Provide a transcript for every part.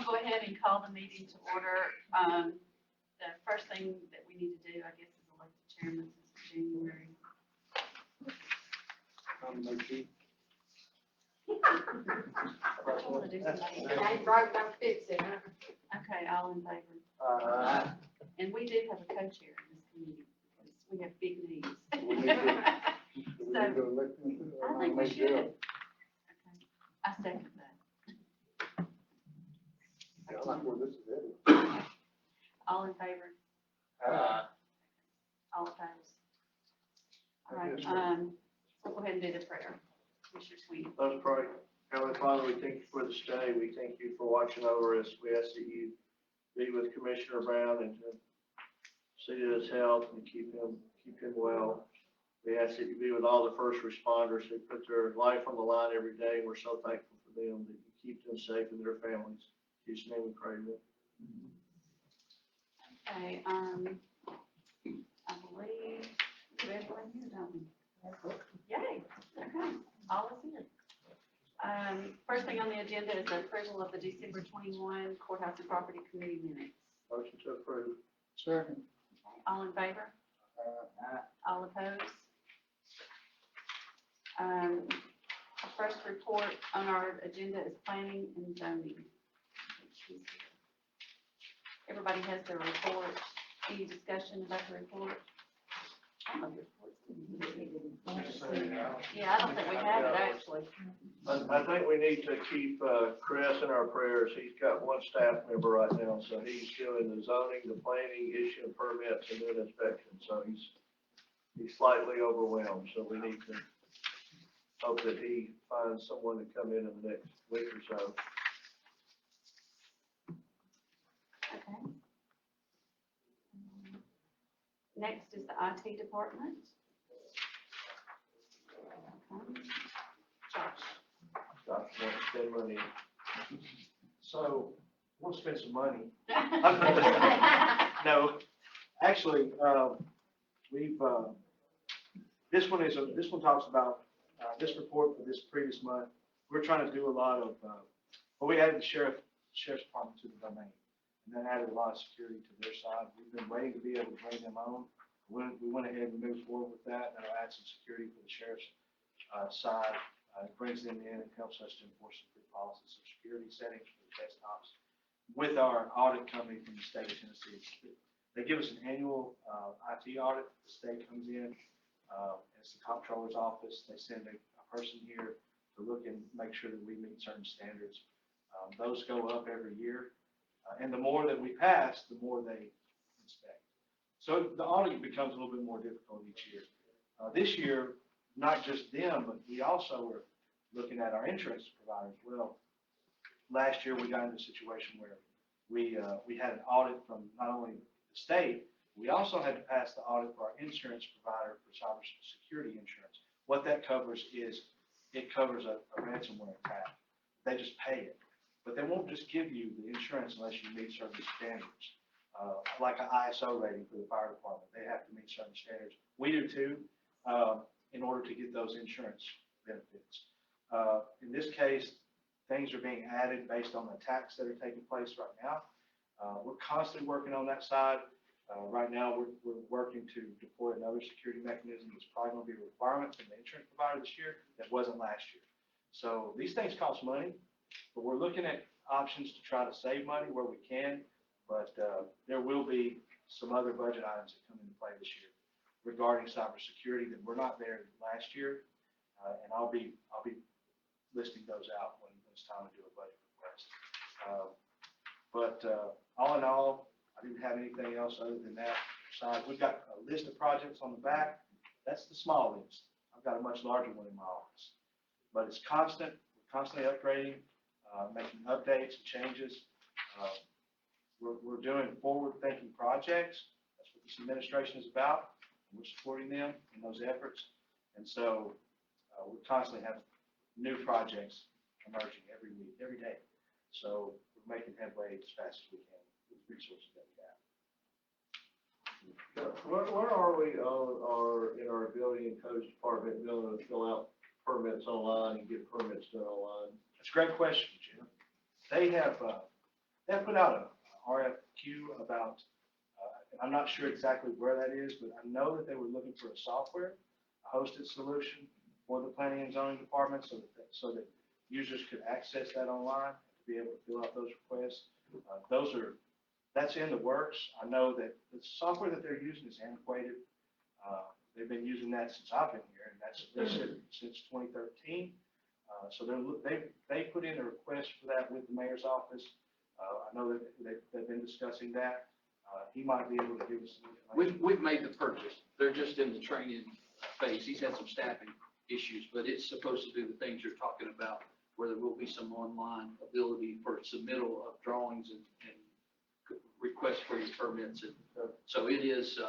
go ahead and call the meeting to order. The first thing that we need to do, I guess, is elect the chairman since January. I want to do something. I ain't broke, I'm fixing it. Okay, all in favor? And we do have a co-chair in this committee, because we have big needs. So, I think we should. Okay, I second that. Yeah, I like where this is headed. All in favor? All opposed? All right, so go ahead and do the prayer. Commissioner Sweeney. Let's pray. Heavenly Father, we thank you for this day. We thank you for watching over us. We ask that you be with Commissioner Brown and see to his health and keep him well. We ask that you be with all the first responders who put their life on the line every day. We're so thankful for them, that you keep them safe and their families. In Jesus' name we pray. Okay, I believe we have one here, don't we? Yay, okay, all is here. First thing on the agenda is the approval of the December 21 Courthouse and Property Committee minutes. Motion to approve. Second. Okay, all in favor? All opposed? The first report on our agenda is planning and zoning. Everybody has their report. Any discussion about the report? I don't know the report's. Yeah, I don't think we have it actually. I think we need to keep Chris in our prayers. He's got one staff member right now, so he's doing the zoning, the planning, issuing permits, and doing inspections. So he's slightly overwhelmed. So we need to hope that he finds someone to come in the next week or so. Okay. Next is the IT department. Okay. Josh. Josh wants to spend money. So, we'll spend some money. No, actually, this one talks about, this report for this previous month. We're trying to do a lot of, we added the sheriff's department to the domain, and then added a lot of security to their side. We've been waiting to be able to bring them on. We went ahead and moved forward with that, and that'll add some security for the sheriff's side. It brings them in and helps us to enforce some good policies, some security settings for the desktops. With our audit company from the state of Tennessee, they give us an annual IT audit. The state comes in, it's the comptroller's office. They send a person here to look and make sure that we meet certain standards. Those go up every year, and the more that we pass, the more they inspect. So the audit becomes a little bit more difficult each year. This year, not just them, but we also were looking at our insurance providers. Well, last year we got into a situation where we had an audit from not only the state, we also had to pass the audit for our insurance provider for cybersecurity insurance. What that covers is it covers a ransomware attack. They just pay it, but they won't just give you the insurance unless you meet certain standards. Like an ISO rating for the fire department, they have to meet certain standards. We do too, in order to get those insurance benefits. In this case, things are being added based on the attacks that are taking place right now. We're constantly working on that side. Right now, we're working to deploy another security mechanism that's probably going to be a requirement from the insurance provider this year that wasn't last year. So these things cost money, but we're looking at options to try to save money where we can. But there will be some other budget items that come into play this year regarding cybersecurity that were not there last year, and I'll be listing those out when it's time to do a budget request. But all in all, I didn't have anything else other than that. Besides, we've got a list of projects on the back. That's the small list. I've got a much larger one in my office, but it's constant. We're constantly upgrading, making updates and changes. We're doing forward-thinking projects. That's what this administration is about. We're supporting them in those efforts. And so we constantly have new projects emerging every week, every day. So we're making headway as fast as we can with resources that we have. Where are we in our building and codes department going to fill out permits online and get permits done online? That's a great question, Jim. They have, they put out a RFQ about, and I'm not sure exactly where that is, but I know that they were looking for a software, a hosted solution for the planning and zoning department so that users could access that online, to be able to fill out those requests. That's in the works. I know that the software that they're using is antiquated. They've been using that since I've been here, and they said since 2013. So they put in a request for that with the mayor's office. I know that they've been discussing that. He might be able to give us some information. We've made the purchase. They're just in the training phase. He's had some staffing issues, but it's supposed to do the things you're talking about, where there will be some online ability for submittal of drawings and requests for your permits. And so it is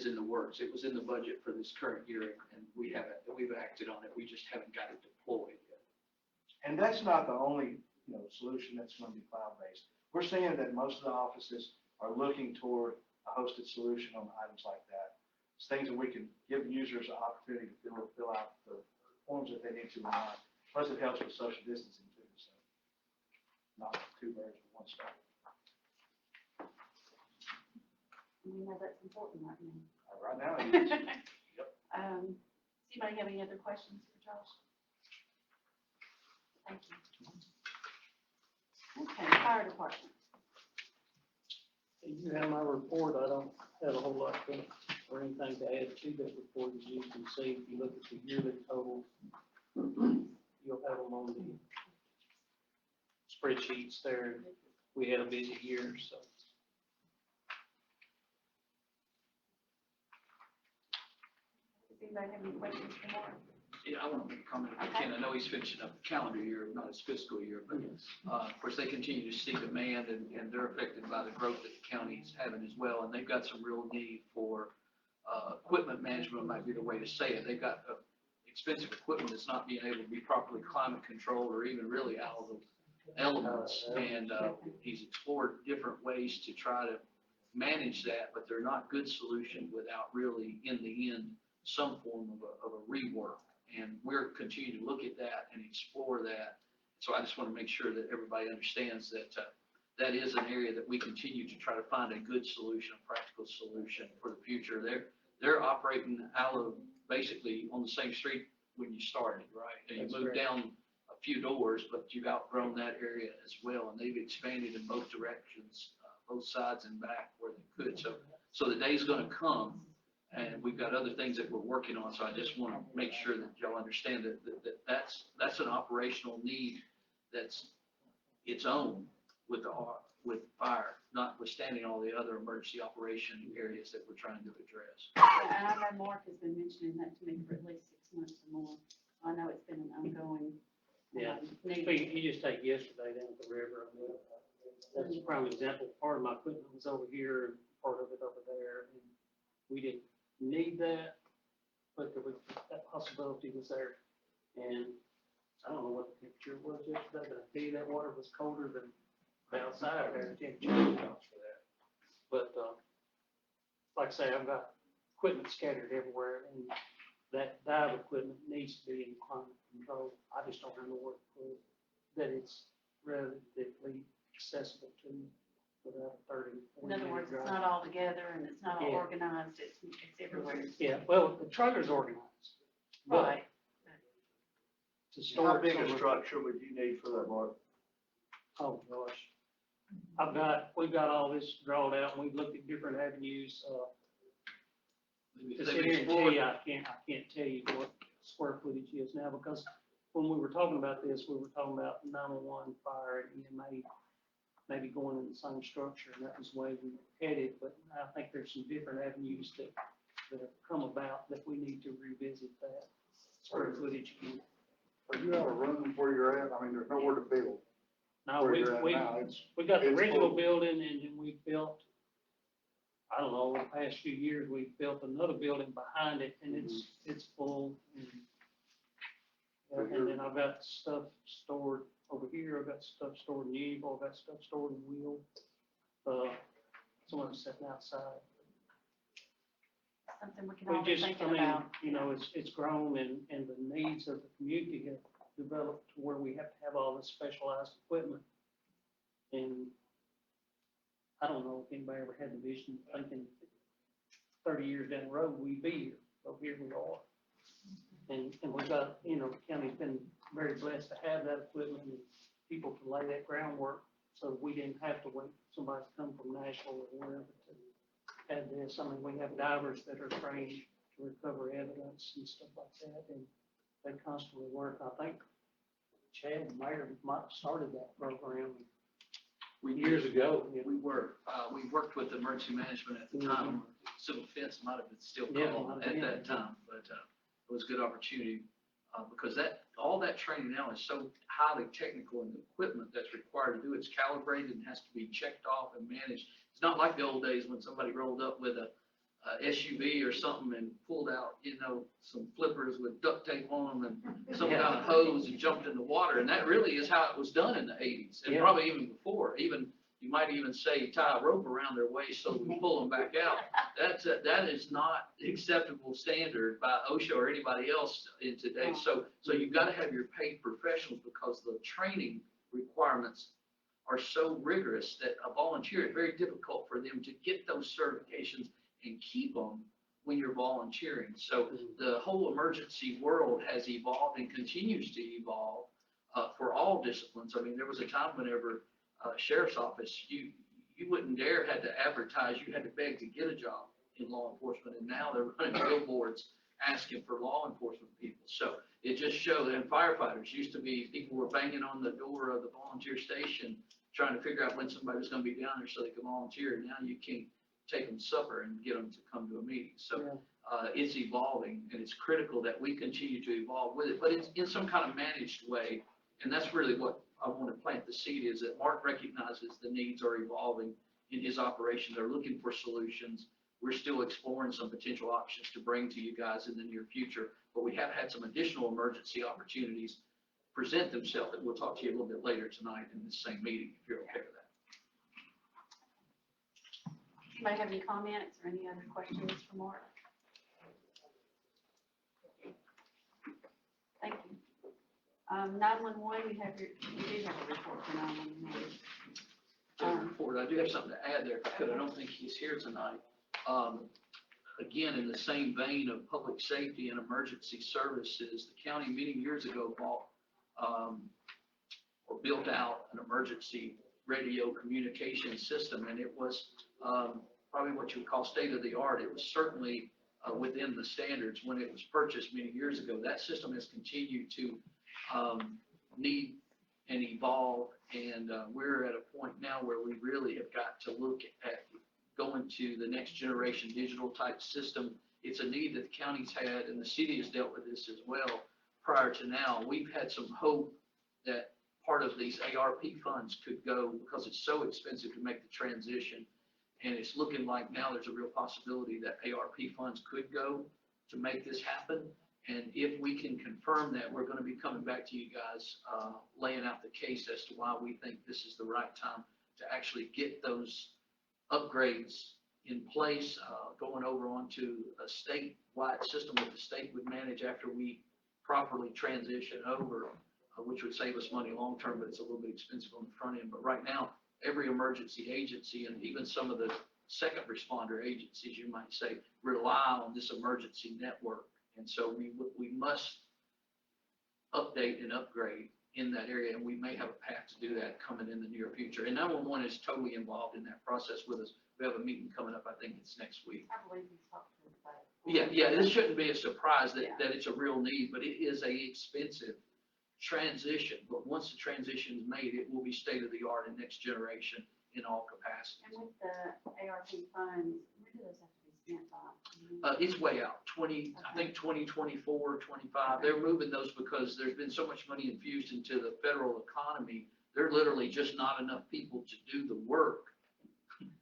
in the works. It was in the budget for this current year, and we've acted on it. We just haven't got it deployed yet. And that's not the only, solution that's going to be cloud-based. We're seeing that most of the offices are looking toward a hosted solution on items like that. It's things that we can give users an opportunity to fill out the forms that they need to online. Plus, it helps with social distancing too. So, not two birds with one stone. You know that's important right now. Right now, it is. Does anybody have any other questions for Josh? Thank you. Okay, fire department. You have my report. I don't have a whole lot or anything to add to that report. As you can see, if you look at the yearly total, you'll have them on the spreadsheets there. We had a busy year, so. Does anybody have any questions for Mark? Yeah, I want to make a comment if I can. I know he's finishing up the calendar year, not his fiscal year, but of course, they continue to see demand and they're affected by the growth that the county's having as well. And they've got some real need for equipment management might be the way to say it. They've got expensive equipment that's not being able to be properly climate controlled or even really out of the elements. And he's explored different ways to try to manage that, but they're not good solutions without really, in the end, some form of a rework. And we're continuing to look at that and explore that. So I just want to make sure that everybody understands that that is an area that we continue to try to find a good solution, a practical solution for the future. They're operating out of basically on the same street when you started, right? And you moved down a few doors, but you've outgrown that area as well. And they've expanded in both directions, both sides and back where they could. So the day's going to come. And we've got other things that we're working on, so I just want to make sure that y'all understand that's an operational need that's its own with fire, notwithstanding all the other emergency operation areas that we're trying to address. And I know Mark has been mentioning that to me for at least 6 months or more. I know it's been an ongoing need. You just take yesterday down at the river. I mean, that's a prime example. Part of my equipment was over here, and part of it over there, and we didn't need that, but that possibility was there. And I don't know what the temperature was yesterday, but I tell you that water was colder than the outside there. The temperature accounts for that. But like I say, I've got equipment scattered everywhere, and that dive equipment needs to be in climate control. I just don't know where to put it, that it's relatively accessible to me. Without 30, 40 In other words, minute it's drive. not all together and it's not all Yeah. organized, it's everywhere. Yeah, well, the trailer's organized. but Right. To store How it big a somewhere- structure would you need for that, Mark? Oh, gosh. We've got all this drawn out, and we've looked at different avenues. To sit here and tell you, I can't tell you what square footage is now, because when we were talking about this, we were talking about 911, fire, and EMA, maybe going in the same structure, and that was the way we headed, but I think there's some different avenues that have come about that we need to revisit that square footage. Are you out of room where you're at? I mean, there's nowhere to build. Now, Where you're at now, we got the it's original full. building, and then we built, I don't know, over the past few years, we've built another building behind it, and it's full. And then I've got stuff stored over here, I've got stuff stored in Unionville, I've got stuff stored in Wheel. Someone's sitting outside. Something we can We all be just, thinking about. it's grown, and the needs of the community have developed to where we have to have all this specialized equipment. And I don't know if anybody ever had the vision thinking 30 years down the road, we'd be here, but here we are. And we've got, you know, the county's been very blessed to have that equipment and people to lay that groundwork. So we didn't have to wait for somebody to come from Nashville or wherever to have this. I mean, we have divers that are trained to recover evidence and stuff like that. And they constantly work. I think Chad and Mayor might have started that program years ago. Yeah. We worked with emergency management at the time. Civil defense might have been still Yeah, called at that time, but it was a good opportunity because all that training now is so highly technical, and the equipment that's required to do it's calibrated and has to be checked off and managed. It's not like the old days when somebody rolled up with a SUV or something and pulled out, you know, some flippers with duct tape on them and some kind of hose and jumped in the water. And that really is how it was done in the 80s and probably even before. Even you might even say tie a rope around their waist so we pull them back out. That is not acceptable standard by OSHA or anybody else in today. So you've got to have your paid professionals because the training requirements are so rigorous that a volunteer, it's very difficult for them to get those certifications and keep them when you're volunteering. So the whole emergency world has evolved and continues to evolve for all disciplines. I mean, there was a time whenever sheriff's office, you wouldn't dare had to advertise, you had to beg to get a job in law enforcement, and now they're running billboards asking for law enforcement people. So it just showed, and firefighters used to be, people were banging on the door of the volunteer station trying to figure out when somebody was going to be down there so they could volunteer, and now you can't take them supper and get them to come to a meeting. So it's evolving, and it's critical that we continue to evolve with it, but it's in some kind of managed way. And that's really what I want to plant the seed is that Mark recognizes the needs are evolving in his operation. They're looking for solutions. We're still exploring some potential options to bring to you guys in the near future, but we have had some additional emergency opportunities present themselves that we'll talk to you a little bit later tonight in this same meeting, if you're okay with that. Anybody have any comments or any other questions for Mark? Thank you. 911, you do have a report for 911. Report. I do have something to add there, if I could. I don't think he's here tonight. Again, in the same vein of public safety and emergency services, the county many years ago bought or built out an emergency radio communication system, and it was probably what you would call state of the art. It was certainly within the standards when it was purchased many years ago. That system has continued to need and evolve, and we're at a point now where we really have got to look at going to the next generation digital type system. It's a need that the county's had, and the city has dealt with this as well prior to now. We've had some hope that part of these ARP funds could go, because it's so expensive to make the transition, and it's looking like now there's a real possibility that ARP funds could go to make this happen. And if we can confirm that, we're going to be coming back to you guys, laying out the case as to why we think this is the right time to actually get those upgrades in place, going over onto a statewide system that the state would manage after we properly transition over, which would save us money long term, but it's a little bit expensive on the front end. But right now, every emergency agency and even some of the second responder agencies, you might say, rely on this emergency network. And so we must update and upgrade in that area, and we may have a path to do that coming in the near future. And 911 is totally involved in that process with us. We have a meeting coming up, I think it's next week. I believe he's talked to us about it. Yeah, this shouldn't be a surprise that it's a real need, but it is a expensive transition. But once the transition is made, it will be state of the art and next generation in all capacities. And with the ARP funds, when do those have to be spent by? It's way out, I think 2024, 25. They're moving those because there's been so much money infused into the federal economy. There are literally just not enough people to do the work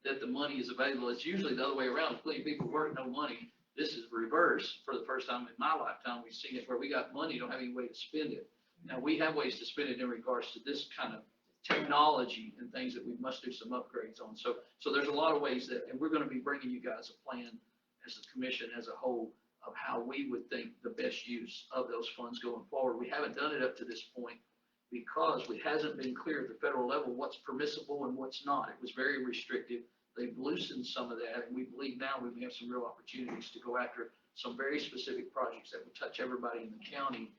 that the money is available. It's usually the other way around. Plenty of people work, no money. This is reverse. For the first time in my lifetime, we've seen it where we got money, don't have any way to spend it. Now, we have ways to spend it in regards to this kind of technology and things that we must do some upgrades on. So there's a lot of ways that, and we're going to be bringing you guys a plan as a commission as a whole of how we would think the best use of those funds going forward. We haven't done it up to this point, because it hasn't been clear at the federal level what's permissible and what's not. It was very restrictive. They've loosened some of that, and we believe now we have some real opportunities to go after some very specific projects that will touch everybody in the county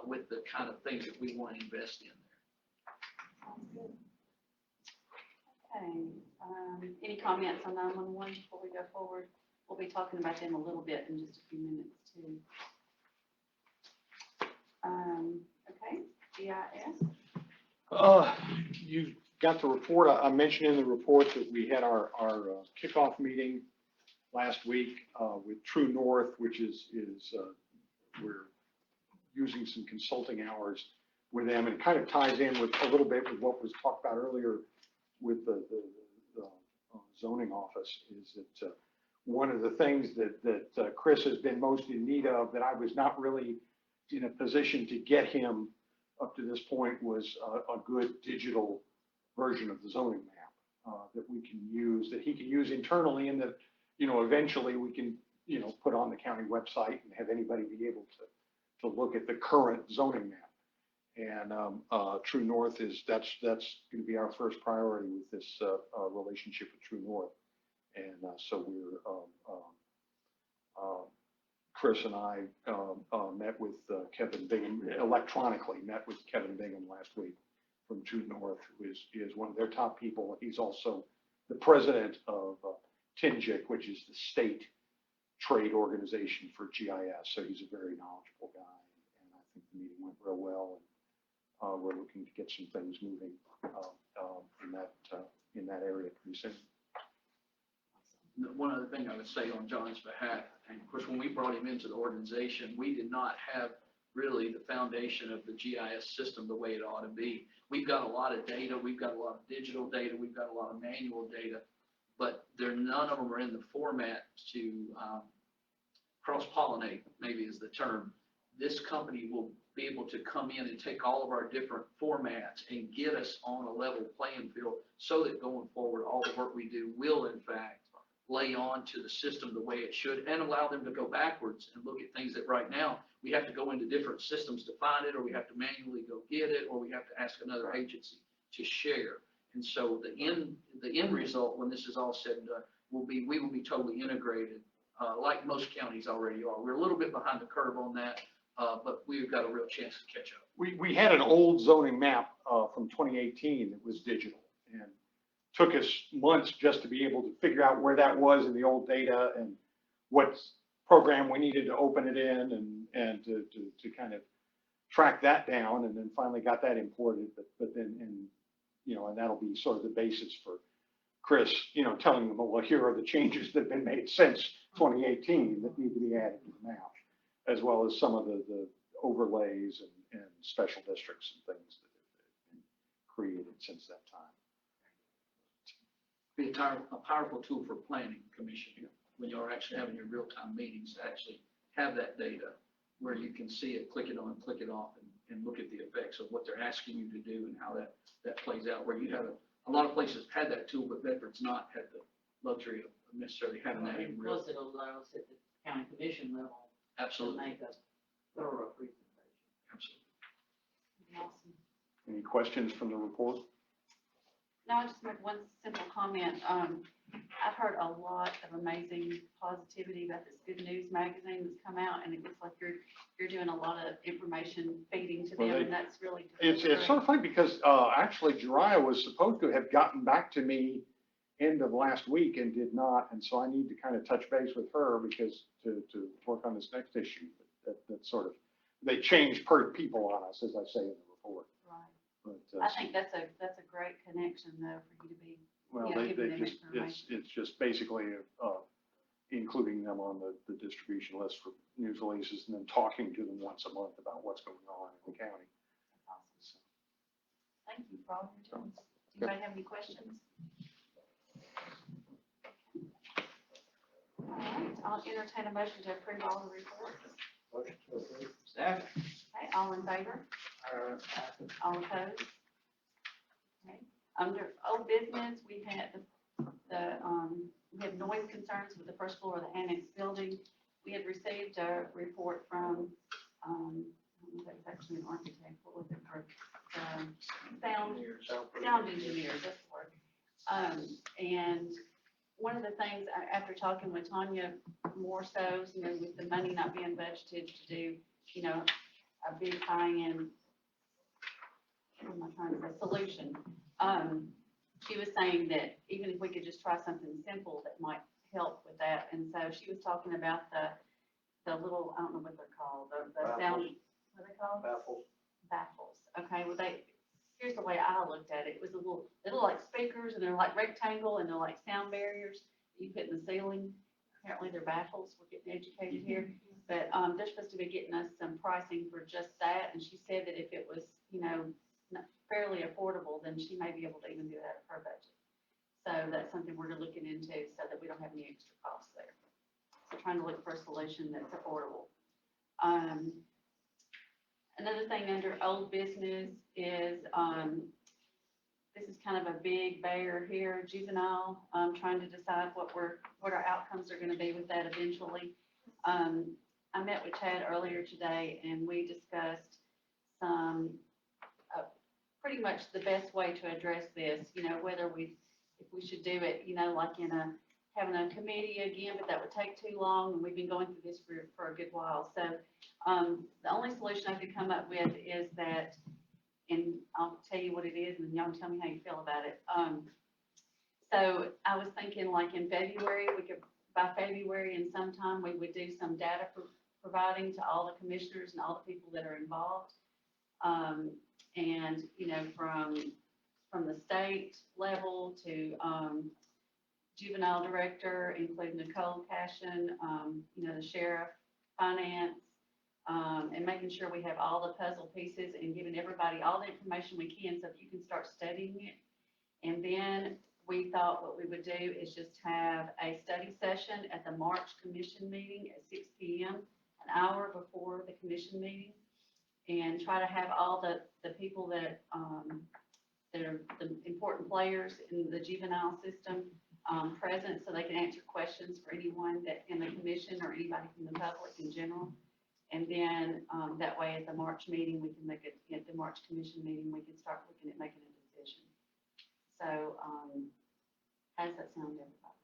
with the kind of things that we want to invest in there. Sounds good. Okay, any comments on 911 before we go forward? We'll be talking about them a little bit in just a few minutes too. Okay, GIS. You got the report. I mentioned in the report that we had our kickoff meeting last week with True North, which is we're using some consulting hours with them, and it kind of ties in with a little bit with what was talked about earlier with the zoning office. Is that one of the things that Chris has been most in need of, that I was not really in a position to get him up to this point, was a good digital version of the zoning map that we can use, that he can use internally, and that, you know, eventually we can, you know, put on the county website and have anybody be able to look at the current zoning map. And True North that's going to be our first priority with this relationship with True North. And so we're Chris and I met with Kevin Bingham, electronically met with Kevin Bingham last week from True North, who is one of their top people. He's also the president of TINJIC, which is the state trade organization for GIS. So he's a very knowledgeable guy, and I think the meeting went real well. And we're looking to get some things moving in that area pretty soon. One other thing I would say on John's behalf, and of course, when we brought him into the organization, we did not have really the foundation of the GIS system the way it ought to be. We've got a lot of data, we've got a lot of digital data, we've got a lot of manual data, but none of them are in the format to cross-pollinate, maybe is the term. This company will be able to come in and take all of our different formats and get us on a level playing field, so that going forward, all the work we do will in fact lay on to the system the way it should, and allow them to go backwards and look at things that right now we have to go into different systems to find it, or we have to manually go get it, or we have to ask another agency to share. And so the end result, when this is all said and done, we will be totally integrated, like most counties already are. We're a little bit behind the curve on that, but we've got a real chance to catch up. We had an old zoning map from 2018 that was digital, and took us months just to be able to figure out where that was in the old data and what program we needed to open it in, and to kind of track that down, and then finally got that imported. But then, and you know, and that'll be sort of the basis for Chris, you know, telling them, well, here are the changes that have been made since 2018 that need to be added to the map, as well as some of the overlays and special districts and things that have been created since that time. Be a powerful tool for planning commission when you're actually having your real-time meetings, to actually have that data where you can see it, click it on, click it off, and look at the effects of what they're asking you to do and how that plays out. Where you have a lot of places had that tool, but Bedford's not had the luxury of necessarily having that in real. Plus, it allows at the county commission level to Absolutely. make a thorough presentation. Absolutely. Awesome. Any questions from the report? No, I just make one simple comment. I've heard a lot of amazing positivity about this Good News magazine that's come out, and it looks like you're doing a lot of information feeding to them, Well, and that's really. It's sort of funny because actually Jariah was supposed to have gotten back to me end of last week and did not, and so I need to kind of touch base with her because to work on this next issue. That sort of, they change per people on us, as I say in the report. Right. But, I think that's a great connection though for you to be. well, you know, they giving them just information. it's just basically including them on the distribution list for news releases, and then talking to them once a month about what's going on in the county. That's awesome. Thank you for all your time. Do anybody have any questions? All right, I'll entertain a motion to approve all the reports. Motion to approve. Second. Okay, all in favor? All opposed? Okay, under old business, we had we had noise concerns with the first floor of the annex building. We had received a report from, actually an architect, what was it for, sound engineers, that's the word. And one of the things, after talking with Tanya more so, you know, with the money not being budgeted to do, you know, a big high-end, what am I trying to say, solution. She was saying that even if we could just try something simple that might help with that. And so she was talking about the little, I don't know what they're called, the sound, what are they called? Baffles. Okay, well here's the way I looked at it. It was a little, they look like speakers and they're like rectangle and they're like sound barriers that you put in the ceiling. Apparently they're baffles. We're getting educated here. But they're supposed to be getting us some pricing for just that. And she said that if it was, you know, fairly affordable, then she may be able to even do that of her budget. So that's something we're looking into so that we don't have any extra costs there. So trying to look for a solution that's affordable. Another thing under old business is, this is kind of a big bear here, juvenile, trying to decide what our outcomes are gonna be with that eventually. I met with Chad earlier today and we discussed some, pretty much the best way to address this, you know, if we should do it, you know, like having a committee again, but that would take too long, and we've been going through this for a good while. So, the only solution I could come up with is that, and I'll tell you what it is, and y'all tell me how you feel about it. So I was thinking like in February, by February and sometime, we would do some data providing to all the commissioners and all the people that are involved. And, you know, from the state level to, juvenile director, including Nicole Cashin, you know, the sheriff, finance, and making sure we have all the puzzle pieces and giving everybody all the information we can so that you can start studying it. And then we thought what we would do is just have a study session at the March commission meeting at 6 p.m., an hour before the commission meeting, and try to have all the people that are the important players in the juvenile system present so they can answer questions for anyone that in the commission or anybody from the public in general. And then that way at the March meeting, we can make it, at the March commission meeting, we can start looking at making a decision. So how does that sound to everybody?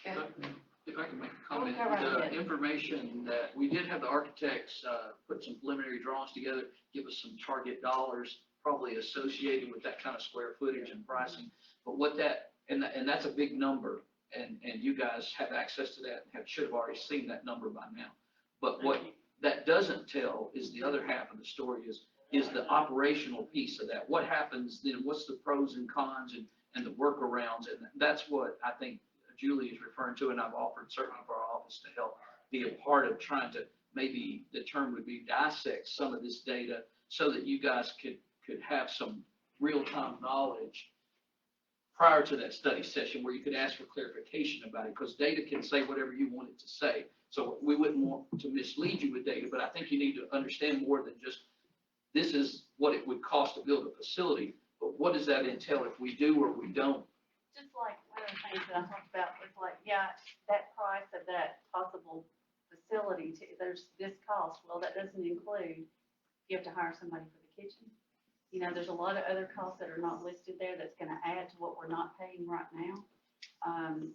That's good. If I can make a comment, Go right ahead. the information that we did have the architects put some preliminary drawings together, give us some target dollars, probably associated with that kind of square footage and pricing. But what that, and that's a big number, and you guys have access to that and should have already seen that number by now. But what that doesn't tell is the other half of the story is the operational piece of that. What happens then? What's the pros and cons and the workarounds? And that's what I think Julie is referring to, and I've offered certainly for our office to help be a part of trying to, maybe the term would be dissect some of this data so that you guys could have some real-time knowledge prior to that study session where you could ask for clarification about it, because data can say whatever you want it to say. So we wouldn't want to mislead you with data, but I think you need to understand more than just this is what it would cost to build a facility, but what does that entail if we do or we don't? Just like one of the things that I talked about was like, yeah, that price of that possible facility, there's this cost. Well, that doesn't include, you have to hire somebody for the kitchen. You know, there's a lot of other costs that are not listed there that's gonna add to what we're not paying right now.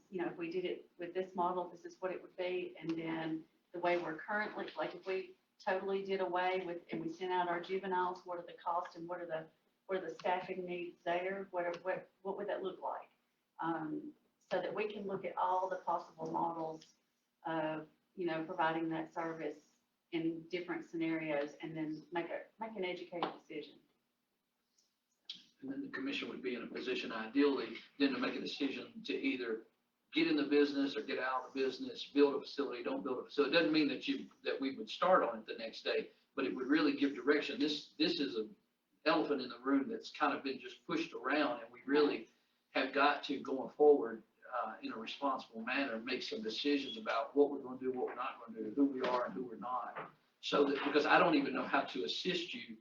You know, if we did it with this model, this is what it would be. And then the way we're currently, like if we totally did away with, and we sent out our juveniles, what are the costs and what are the staffing needs there? What would that look like? So that we can look at all the possible models of, you know, providing that service in different scenarios and then make an educated decision. And then the commission would be in a position ideally then to make a decision to either get in the business or get out of the business, build a facility, don't build a facility. It doesn't mean that we would start on it the next day, but it would really give direction. This is an elephant in the room that's kind of been just pushed around, and we really have got to, going forward, in a responsible manner, make some decisions about what we're going to do, what we're not going to do, who we are and who we're not. So that, because I don't even know how to assist you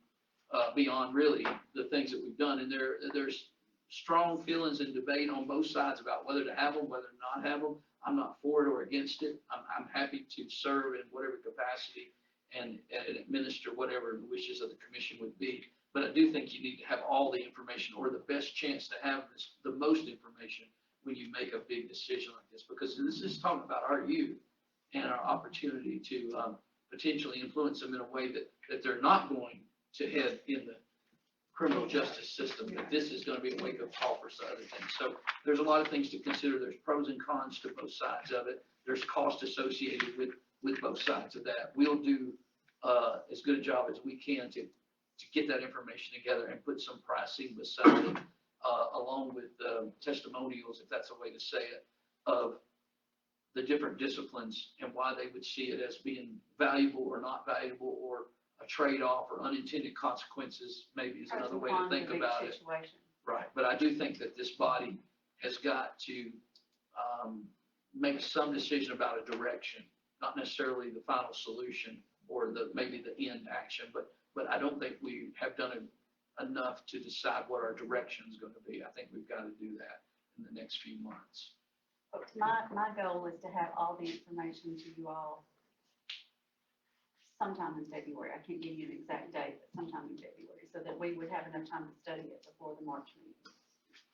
beyond really the things that we've done. And there's strong feelings and debate on both sides about whether to have them, whether to not have them. I'm not for it or against it. I'm happy to serve in whatever capacity and administer whatever the wishes of the commission would be. But I do think you need to have all the information, or the best chance to have the most information when you make a big decision like this, because this is talking about our youth and our opportunity to potentially influence them in a way that they're not going to head in the criminal justice system, that this is going to be a wake-up call for some other things. So there's a lot of things to consider. There's pros and cons to both sides of it. There's cost associated with both sides of that. We'll do as good a job as we can to get that information together and put some pricing beside it, along with testimonials, if that's a way to say it, of the different disciplines and why they would see it as being valuable or not valuable, or a trade-off, or unintended consequences, maybe is another way to think about it. Right, but I do think that this body has got to make some decision about a direction, not necessarily the final solution or maybe the end action, but I don't think we have done enough to decide what our direction is going to be. I think we've got to do that in the next few months. My goal is to have all the information to you all sometime in February. I can't give you an exact date, but sometime in February, so that we would have enough time to study it before the March meeting.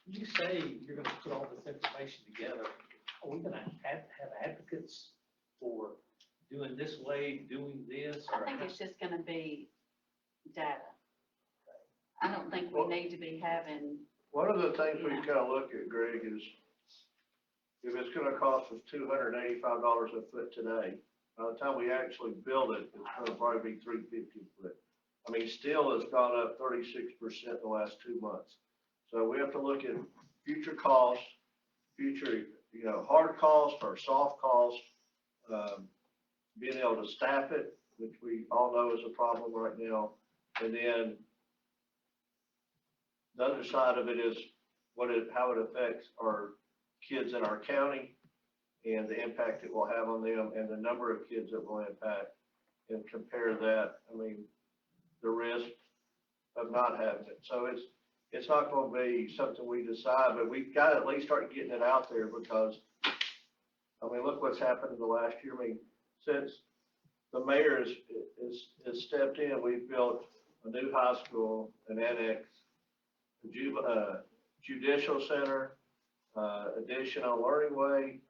You say you're gonna put all this information together. Are we gonna have advocates for doing this way, doing this? I think it's just gonna be data. I don't think we need to be having, One of the things we kind of look at, Greg, is if it's gonna cost us $285 a foot today, by the time we actually build it, it's gonna probably be $350 a foot. I mean, steel has gone up 36% in the last 2 months. So we have to look at future costs, future, hard costs or soft costs, being able to staff it, which we all know is a problem right now. And then the other side of it is how it affects our kids in our county and the impact it will have on them and the number of kids it will impact, and compare that, the risk of not having it. So it's not going to be something we decide, but we've got to at least start getting it out there, because, look what's happened in the last year. Since the mayor has stepped in, we've built a new high school, an annex, a judicial center, additional learning way.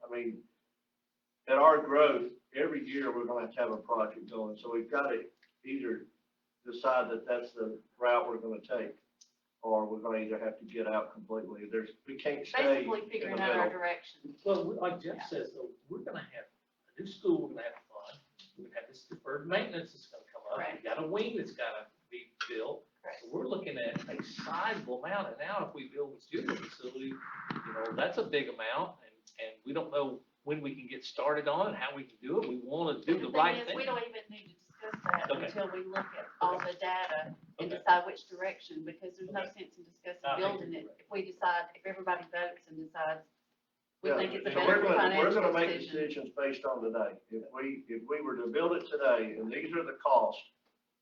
At our growth, every year we're going to have a project going. So we've got to either decide that that's the route we're going to take, or we're going to either have to get out completely. We can't stay basically in figuring the out our middle. direction. Well, like Jeff says, though, we're gonna have a new school, we're gonna have fun, we're gonna have this deferred maintenance that's gonna come up. Correct. We got a wing that's gotta be built. Correct. So we're looking at a sizable amount, and now if we build a student facility, that's a big amount, and we don't know when we can get started on it, how we can do it. We wanna do the right thing. We don't even need to discuss that Okay. until we look at all the data and Okay. decide which direction, because there's no Okay. sense in discussing I think building you're it right. if everybody votes and decides we Yeah, think it's a so better we're financial gonna make decision. decisions based on today. If we were to build it today, and these are the costs,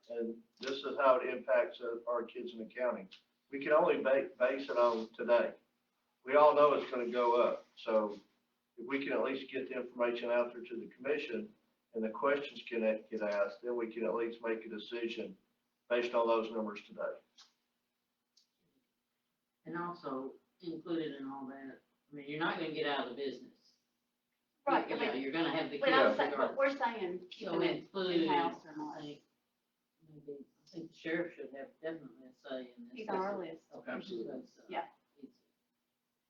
and this is how it impacts our kids in the county, we can only base it on today. We all know it's gonna go up, so if we can at least get the information out there to the commission and the questions can get asked, then we can at least make a decision based on those numbers today. And also included in all that, you're not gonna get out of the business. Right, You're gonna have the but kids but regardless. we're saying So keeping it included, in-house or not. I think the sheriff should have definitely a say in this. He's on our list. Okay. Absolutely. Yeah.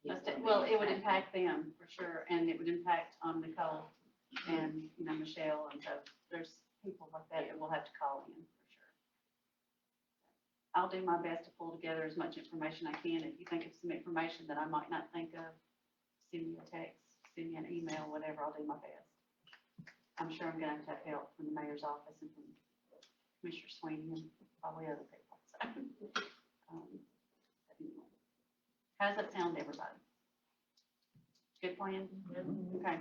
He's gonna be Well, it would impacted. impact them for sure, and it would impact Nicole and, Michelle, and so there's people like that that we'll have to call in for sure. I'll do my best to pull together as much information I can. If you think of some information that I might not think of, send me a text, send me an email, whatever, I'll do my best. I'm sure I'm gonna have help from the mayor's office and from Commissioner Sweeney and probably other people, so. Anyway. How does that sound to everybody? Good plan? Okay.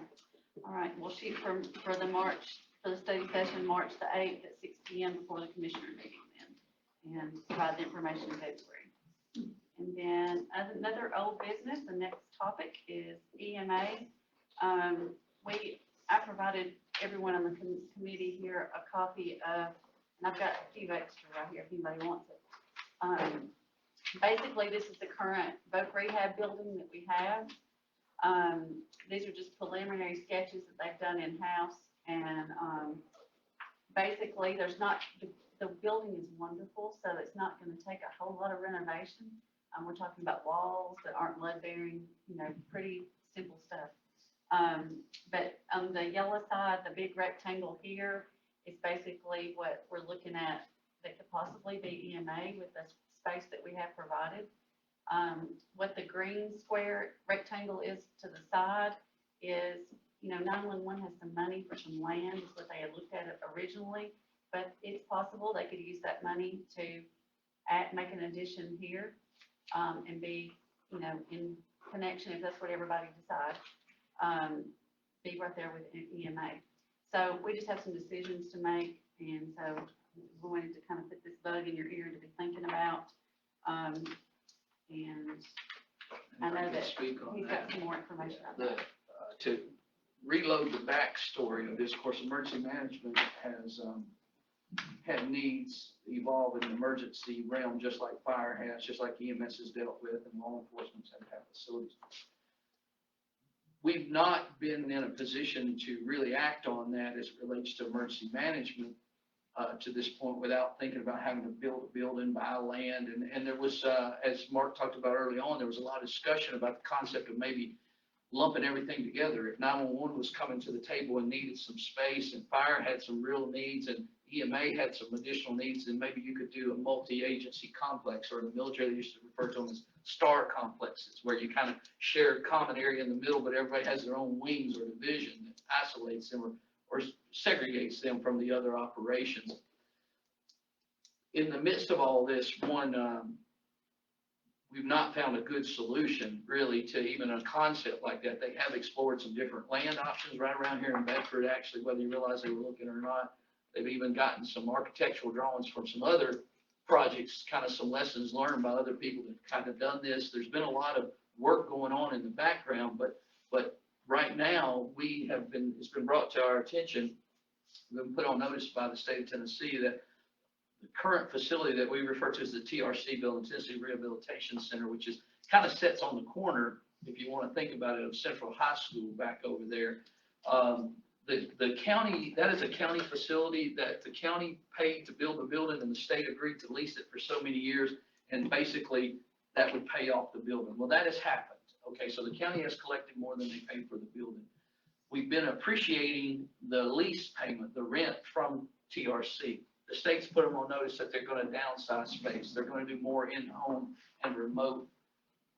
All right, we'll shoot for the study session, March the 8th at 6 p.m. before the commissioner meeting then, and provide the information in February. And then another old business, the next topic is EMA. I provided everyone on the committee here a copy of, and I've got a few extra right here if anybody wants it. Basically, this is the current voc rehab building that we have. These are just preliminary sketches that they've done in-house, and, basically, there's not, the building is wonderful, so it's not gonna take a whole lot of renovation. We're talking about walls that aren't lead bearing, pretty simple stuff. But on the yellow side, the big rectangle here is basically what we're looking at that could possibly be EMA with the space that we have provided. What the green square rectangle is to the side is, 911 has some money for some land, is what they had looked at it originally, but it's possible they could use that money to make an addition here, and be, in connection, if that's what everybody decides, be right there with EMA. So we just have some decisions to make, and so we wanted to kind of put this bug in your ear to be thinking about. And I know that Speak on he's that. got some more information on that. To reload the backstory of this, of course, emergency management has had needs evolve in the emergency realm, just like fire has, just like EMS has dealt with, and law enforcement's had to have facilities. We've not been in a position to really act on that as it relates to emergency management to this point without thinking about having to build a building, buy land. And there was, as Mark talked about early on, there was a lot of discussion about the concept of maybe lumping everything together. If 911 was coming to the table and needed some space, and fire had some real needs, and EMA had some additional needs, then maybe you could do a multi-agency complex, or the military used to refer to them as star complexes, where you kind of share a common area in the middle, but everybody has their own wings or division that isolates them or segregates them from the other operations. In the midst of all this, we've not found a good solution really to even a concept like that. They have explored some different land options right around here in Bedford, actually, whether you realize they were looking or not. They've even gotten some architectural drawings from some other projects, kind of some lessons learned by other people that kind of done this. There's been a lot of work going on in the background, but right now it's been brought to our attention, we've been put on notice by the state of Tennessee that the current facility that we refer to as the TRC Building, Tennessee Rehabilitation Center, which is kind of sits on the corner, if you want to think about it, of Central High School back over there. The county, that is a county facility that the county paid to build the building, and the state agreed to lease it for so many years, and basically that would pay off the building. Well, that has happened. Okay, so the county has collected more than they paid for the building. We've been appreciating the lease payment, the rent from TRC. The state's put them on notice that they're going to downsize space. They're going to do more in-home and remote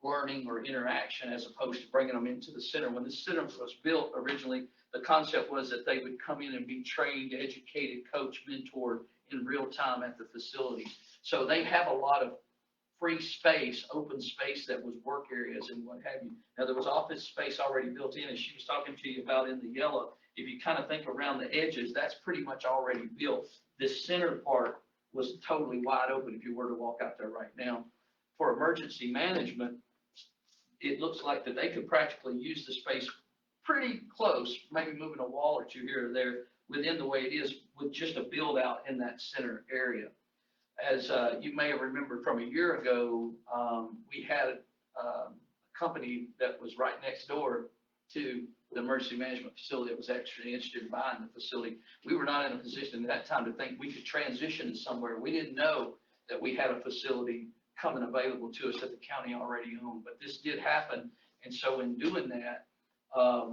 learning or interaction as opposed to bringing them into the center. When this center was built originally, the concept was that they would come in and be trained, educated, coached, mentored in real time at the facility. So they have a lot of free space, open space that was work areas and what have you. Now, there was office space already built in, as she was talking to you about in the yellow. If you kind of think around the edges, that's pretty much already built. This center part was totally wide open if you were to walk out there right now. For emergency management, it looks like that they could practically use the space pretty close, maybe moving a wall or two here or there within the way it is with just a build out in that center area. As you may have remembered from a year ago, we had a company that was right next door to the emergency management facility that was actually interested in buying the facility. We were not in a position at that time to think we could transition somewhere. We didn't know that we had a facility coming available to us that the county already owned, but this did happen. And so in doing that,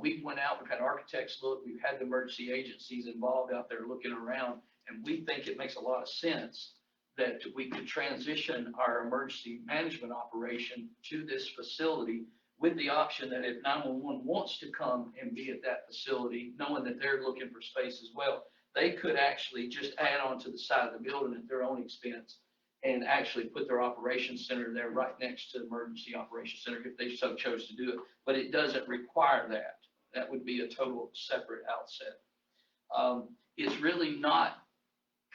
we went out, we've had architects look, we've had the emergency agencies involved out there looking around, and we think it makes a lot of sense that we could transition our emergency management operation to this facility with the option that if 911 wants to come and be at that facility, knowing that they're looking for space as well, they could actually just add on to the side of the building at their own expense and actually put their operations center there right next to the emergency operations center if they so chose to do it. But it doesn't require that. That would be a total separate outset. It's really not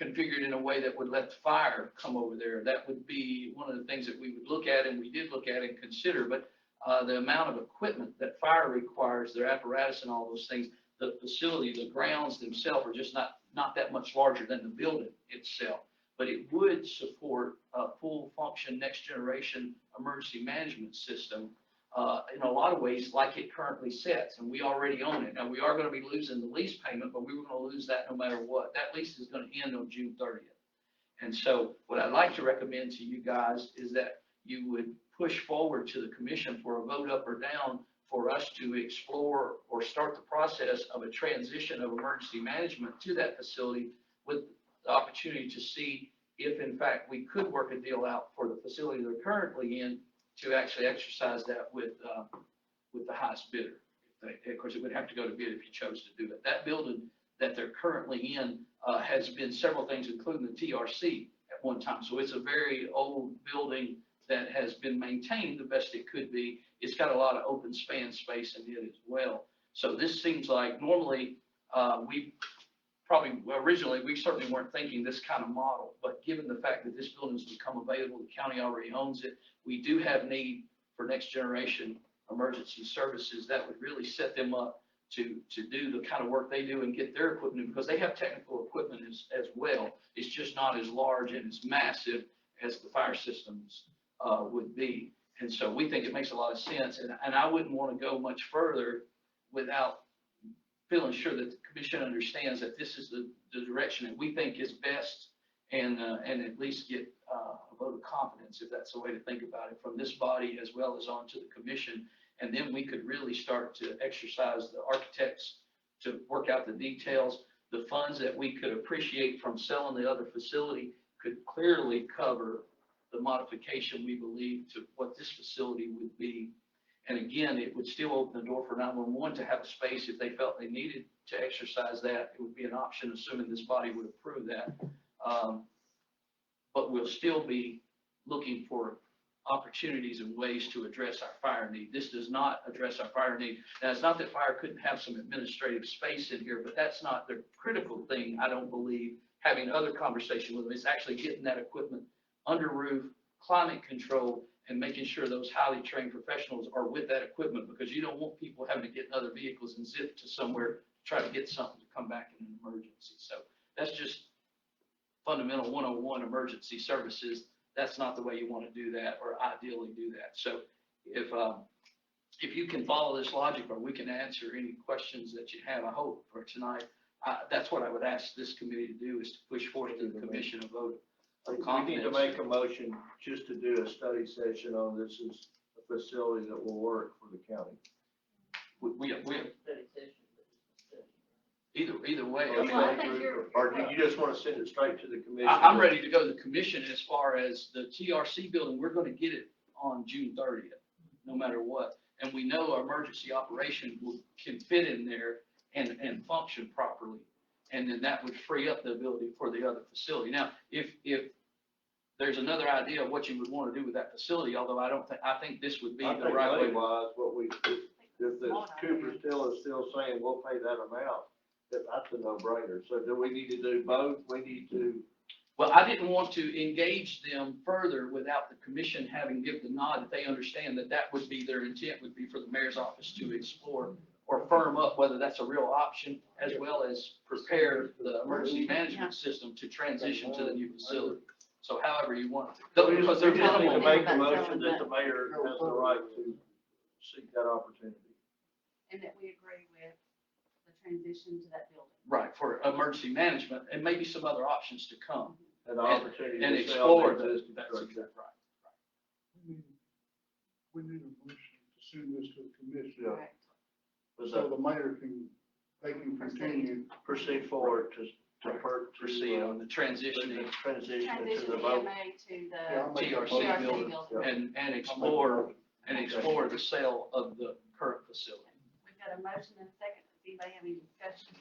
configured in a way that would let the fire come over there. That would be one of the things that we would look at, and we did look at and consider, but the amount of equipment that fire requires, their apparatus and all those things, the facility, the grounds themselves are just not that much larger than the building itself. But it would support a full function, next generation emergency management system in a lot of ways like it currently sits, and we already own it. Now, we are gonna be losing the lease payment, but we were gonna lose that no matter what. That lease is gonna end on June 30th. And so what I'd like to recommend to you guys is that you would push forward to the commission for a vote up or down for us to explore or start the process of a transition of emergency management to that facility with the opportunity to see if in fact we could work a deal out for the facility they're currently in to actually exercise that with the highest bidder. Of course, it would have to go to bid if you chose to do it. That building that they're currently in has been several things, including the TRC at one time. So it's a very old building that has been maintained the best it could be. It's got a lot of open span space in it as well. So this seems like normally originally we certainly weren't thinking this kind of model, but given the fact that this building has become available, the county already owns it, we do have need for next generation emergency services that would really set them up to do the kind of work they do and get their equipment, because they have technical equipment as well. It's just not as large and as massive as the fire systems would be. And so we think it makes a lot of sense. And I wouldn't want to go much further without feeling sure that the commission understands that this is the direction that we think is best, and at least get a vote of confidence, if that's the way to think about it, from this body as well as onto the commission. And then we could really start to exercise the architects to work out the details. The funds that we could appreciate from selling the other facility could clearly cover the modification, we believe, to what this facility would be. And again, it would still open the door for 911 to have a space if they felt they needed to exercise that. It would be an option, assuming this body would approve that. But we'll still be looking for opportunities and ways to address our fire need. This does not address our fire need. Now, it's not that fire couldn't have some administrative space in here, but that's not the critical thing, I don't believe, having other conversation with them. It's actually getting that equipment under roof, climate control, and making sure those highly trained professionals are with that equipment, because you don't want people having to get in other vehicles and zip to somewhere to try to get something to come back in an emergency. So that's just fundamental 101 emergency services. That's not the way you want to do that, or ideally do that. So if you can follow this logic, or we can answer any questions that you have, I hope, for tonight, that's what I would ask this committee to do, is to push forward to the commission a vote of We confidence. need to make a motion just to do a study session on this as a facility that will work for the county. We Study session, but it's a study. either way, I Or mean, Well, I think you're- or do you just want to send it straight to the commission? I'm ready to go to the commission. As far as the TRC building, we're going to get it on June 30th, no matter what. And we know our emergency operation can fit in there and function properly. And then that would free up the ability for the other facility. Now, if there's another idea of what you would want to do with that facility, although I think this would be I the think right way. money-wise, if the Cooper is still saying we'll pay that amount, that's a no-brainer. So do we need to do both? We need to. Well, I didn't want to engage them further without the commission having given the nod that they understand that would be their intent, would be for the mayor's office to explore or firm up whether that's a real option, as well as prepare the emergency management system to transition to the new facility. So however you want to. Because they're We just need to minimal. make a motion that the mayor has the right to seek that opportunity. And that we agree with the transition to that building. Right, for emergency management, and maybe some other options to come. And the opportunity And to explore sell the that. existing That's structure. exactly right. We need a motion to send this to the commission, Yeah. Correct. With so the the mayor they can continue. proceed forward to Proceed on the transitioning transition into Transition the the vote. EMA to Yeah, I'll the make a TRC TRC building. building. and explore the sale of the current facility. We've got a motion and a second. Does anybody have any discussion?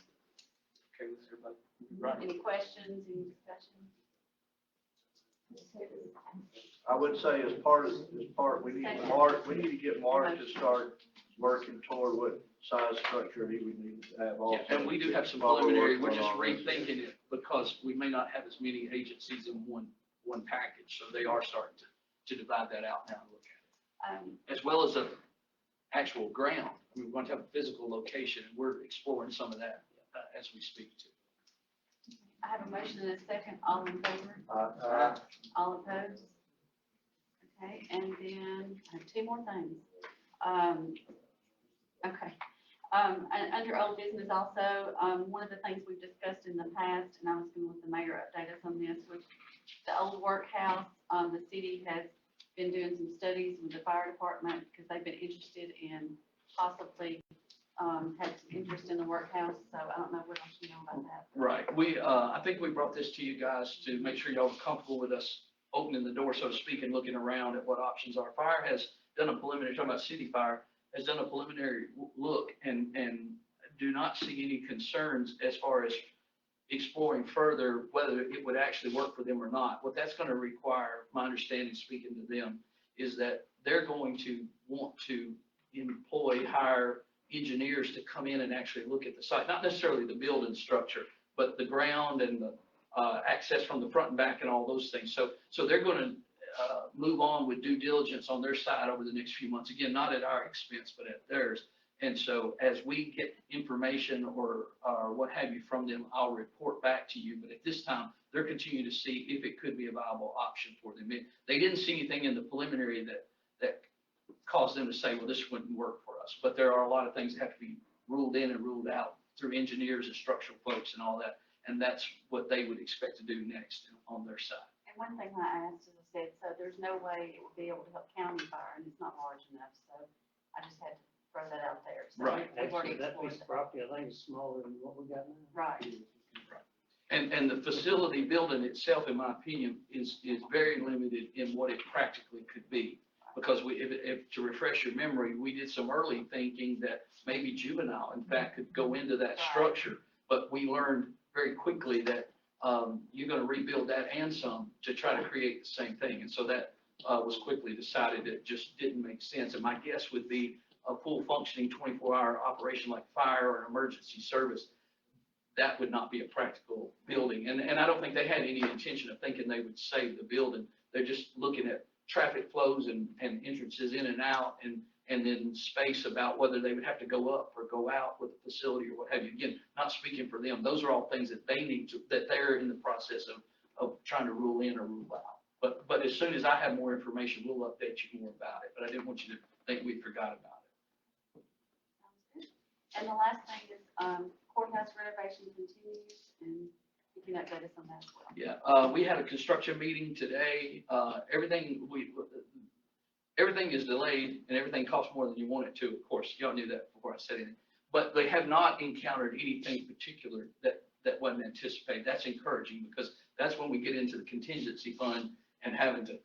Okay with everybody? Right. Any questions, any discussion? I would say we need to get Mark to start working toward what size structure he would need to have also. Yeah, and we do have some While preliminary, we're working just on all this. rethinking it because we may not have as many agencies in one package. So they are starting to divide that out now and look at it. As well as actual ground. We want to have a physical location, and we're exploring some of that as we speak to. I have a motion and a second, all in favor, all opposed? Okay, and then I have two more things. Okay, and under old business also, one of the things we've discussed in the past, and I was gonna let the mayor update us on this, was the old workhouse. The city has been doing some studies with the fire department because they've been interested in possibly, had some interest in the workhouse, so I don't know what else you know about that. Right. I think we brought this to you guys to make sure y'all were comfortable with us opening the door, so to speak, and looking around at what options are. Fire has done a preliminary, talking about city fire, has done a preliminary look and do not see any concerns as far as exploring further whether it would actually work for them or not. What that's going to require, my understanding, speaking to them, is that they're going to want to hire engineers to come in and actually look at the site, not necessarily the building structure, but the ground and the access from the front and back and all those things. So they're going to move on with due diligence on their side over the next few months. Again, not at our expense, but at theirs. And so as we get information or what have you from them, I'll report back to you. But at this time, they're continuing to see if it could be a viable option for them. They didn't see anything in the preliminary that caused them to say, well, this wouldn't work for us. But there are a lot of things that have to be ruled in and ruled out through engineers and structural folks and all that. And that's what they would expect to do next on their side. And one thing I asked is, I said, so there's no way it would be able to help county fire, and it's not large enough, so I just had to throw that out there. So Right. We've already Actually, that explored piece of that. property, I think, is smaller than what we got now. Right. And the facility building itself, in my opinion, is very limited in what it practically could be. Because if to refresh your memory, we did some early thinking that maybe juvenile, in fact, could go into that Right. structure. But we learned very quickly that you're going to rebuild that and some to try to create the same thing. And so that was quickly decided it just didn't make sense. And my guess would be a full functioning 24-hour operation like fire or emergency service, that would not be a practical building. And I don't think they had any intention of thinking they would save the building. They're just looking at traffic flows and entrances in and out and then space about whether they would have to go up or go out with the facility or what have you. Again, not speaking for them. Those are all things that they need to, that they're in the process of trying to rule in or rule out. But as soon as I have more information, we'll update you more about it. But I didn't want you to think we forgot about it. Sounds good. And the last thing is, courthouse renovation continues, and you can update us on that as well. Yeah, we had a construction meeting today. Everything is delayed and everything costs more than you want it to. Of course, y'all knew that before I said anything. But they have not encountered anything particular that wasn't anticipated. That's encouraging because that's when we get into the contingency fund and having to,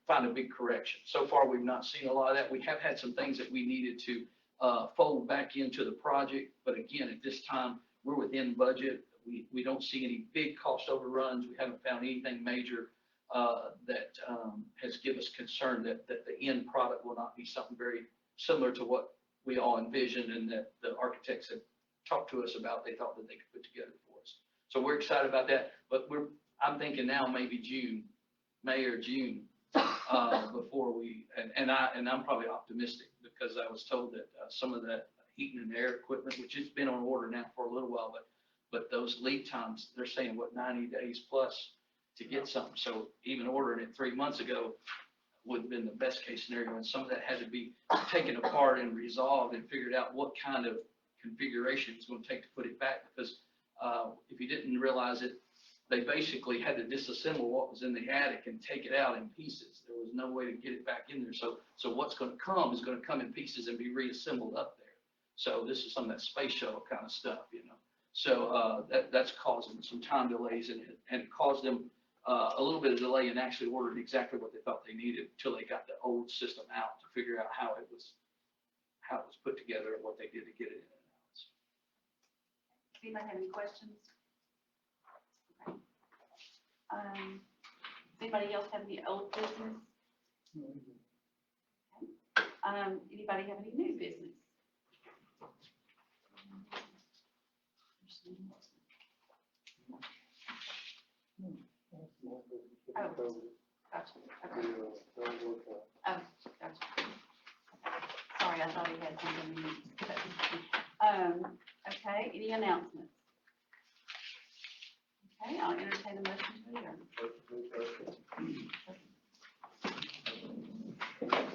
find a big correction. So far, we've not seen a lot of that. We have had some things that we needed to fold back into the project. But again, at this time, we're within budget. We don't see any big cost overruns. We haven't found anything major that has given us concern that the end product will not be something very similar to what we all envisioned and that the architects had talked to us about, they thought that they could put together for us. So we're excited about that, but I'm thinking now maybe May or June, before I'm probably optimistic because I was told that some of that heating and air equipment, which has been on order now for a little while, but those lead times, they're saying 90 days plus to get something. So even ordering it 3 months ago would have been the best case scenario. And some of that had to be taken apart and resolved and figured out what kind of configuration it's going to take to put it back. Because if you didn't realize it, they basically had to disassemble what was in the attic and take it out in pieces. There was no way to get it back in there. So what's going to come is going to come in pieces and be reassembled up there. So this is some of that space shuttle kind of stuff, So that's causing some time delays and it caused them a little bit of delay in actually ordering exactly what they thought they needed until they got the old system out to figure out how it was put together and what they did to get it in and out. Does anybody have any questions? Okay. Does anybody else have any old business? Okay. Anybody have any new business? Oh, gotcha. Okay. Oh, gotcha. Sorry, I thought he had something. Okay, any announcements? Okay, I'll entertain a motion to adjourn.